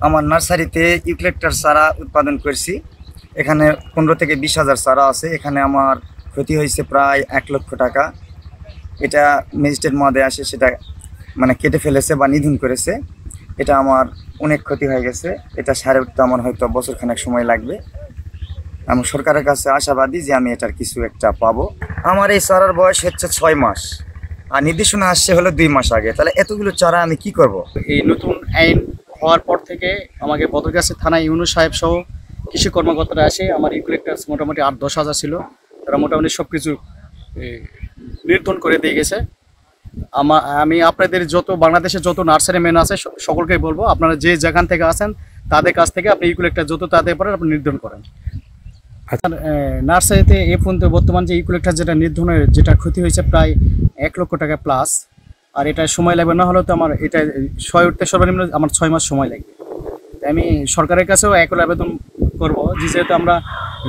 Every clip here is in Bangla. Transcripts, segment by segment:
আমার নার্সারিতে ইউক্যালিপটাস চারা উৎপাদন করছি। এখানে 15 থেকে 20,000 চারা আছে। এখানে আমার ক্ষতি হয়েছে প্রায় 1 লক্ষ টাকা। এটা ম্যাজিস্ট্রেট মহোদয় আসে সেটা মানে কেটে ফেলেছে বা নিধন করেছে। এটা আমার অনেক ক্ষতি হয়ে গেছে। এটা সারে উঠতে আমার হয়তো বছরখানেক সময় লাগবে। আমি সরকারের কাছে আশাবাদী যে আমি এটার কিছু একটা পাবো। আমার এই চারার বয়স হচ্ছে 6 মাস, আর নির্দেশনা আসছে হলো 2 মাস আগে। তাহলে এতগুলো চারা আমি কি করব? এই নতুন আইন হওয়ার পর থেকে আমাকে বদরগাছি থানা ইউনূস সাহেব সহ কৃষি কর্মকর্তারা আসে। আমার ইউক্যালিপটাস মোটামুটি 8-10 হাজার ছিল, তারা মোটামুটি সব কিছু নির্ধারণ করে দিয়ে গেছে। আমি আপনাদের বাংলাদেশে যত নার্সারি ম্যান আছে সকলকেই বলবো, আপনারা যে যেখান থেকে আসেন তাদের কাছ থেকে আপনি ইউক্যালিপটাস যত তাদের পারেন আপনি নির্ধারণ করেন। নার্সারিতে এ পর্যন্ত বর্তমান যে ইউক্যালিপটাস যেটা নির্ধারণের যেটা ক্ষতি হয়েছে প্রায় 1 লক্ষ টাকা প্লাস। আর এটা সময় লাগবে না হলেও তো আমার এটা সয় উঠতে সর্বনিম্ন আমার 6 মাস সময় লাগবে। আমি সরকারের কাছেও একই আবেদন করব যে যেহেতু আমরা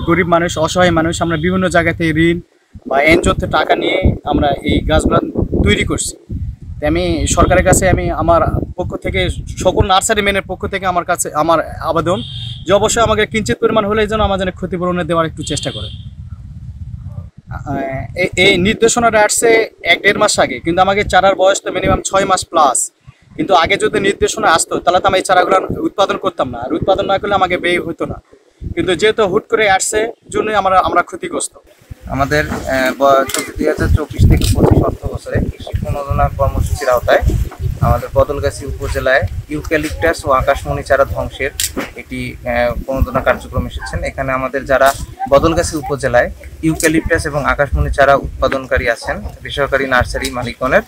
গরিব মানুষ, অসহায় মানুষ, আমরা বিভিন্ন জায়গাতে ঋণ বা এনজিও থেকে টাকা নিয়ে আমরা এই গাছগুলো তৈরি করছি। আমি সরকারের কাছে আমার পক্ষ থেকে সকল নার্সারি ম্যানের পক্ষ থেকে আমার আবেদন যে অবশ্যই আমাকে কিঞ্চিত পরিমাণ হলেই যেন আমার যেন ক্ষতিপূরণে দেওয়ার একটু চেষ্টা করে। এই নির্দেশনাটা আসছে 1-1.5 মাস আগে, কিন্তু আমাকে চারার বয়স তো মিনিমাম 6 মাস প্লাস। কিন্তু আগে যদি নির্দেশনা আসতো তাহলে তো আমি এই চারাগুলো উৎপাদন করতাম না, আর উৎপাদন না করলে আমাকে ব্যয় হতো না। কিন্তু যেহেতু হুট করে আসছে জন্যই আমরা ক্ষতিগ্রস্ত। আমাদের 2024 থেকে 25 অর্থ বছরে কৃষি প্রণোদনা কর্মসূচির আওতায় আমাদের বদলগাছি উপজেলায় ইউক্যালিপটাস ও আকাশমণি চারা ধ্বংসের একটি প্রণোদনা কার্যক্রম এসেছেন। এখানে আমাদের যারা বদলগাছি উপজেলায় ইউক্যালিপটাস এবং আকাশমণি চারা উৎপাদনকারী আছেন, বেসরকারি নার্সারি মালিকগণের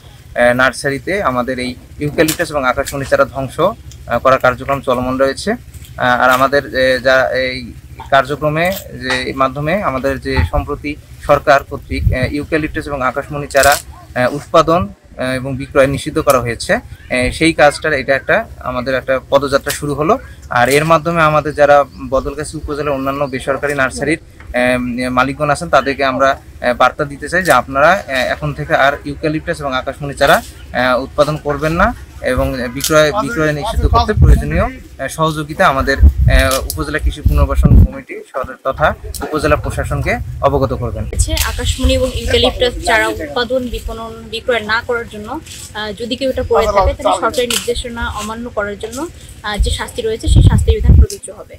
নার্সারিতে আমাদের এই ইউক্যালিপটাস এবং আকাশমণি চারা ধ্বংস করার কার্যক্রম চলমান রয়েছে। আর আমাদের যা এই কার্যক্রমে যে মাধ্যমে আমাদের যে সম্প্রতি সরকার কর্তৃক ইউক্যালিপটাস এবং আকাশমণি চারা উৎপাদন এবং বিক্রয় নিষিদ্ধ করা হয়েছে, সেই কাজটার এটা আমাদের একটা পদযাত্রা শুরু হলো। আর এর মাধ্যমে আমাদের যারা বদলগাছি উপজেলার অন্যান্য বেসরকারি নার্সারির মালিকগণ আছেন তাদেরকে আমরা বার্তা দিতে চাই যে আপনারা এখন থেকে আর ইউক্যালিপটাস এবং আকাশমণি চারা উৎপাদন করবেন না এবং বিক্রয় নিষিদ্ধ করতে প্রয়োজনীয় সহযোগিতা আমাদের উপজেলা কৃষি পুনর্বাসন কমিটি তথা উপজেলা প্রশাসনকে অবগত করবেন। আকাশমণি এবং ইউক্যালিপটাস চারা উৎপাদন, বিপণন, বিক্রয় না করার জন্য যদি কেউ এটা করে থাকে তাহলে সরকারি নির্দেশনা অমান্য করার জন্য যে শাস্তি রয়েছে সেই শাস্তির বিধান প্রযোজ্য হবে।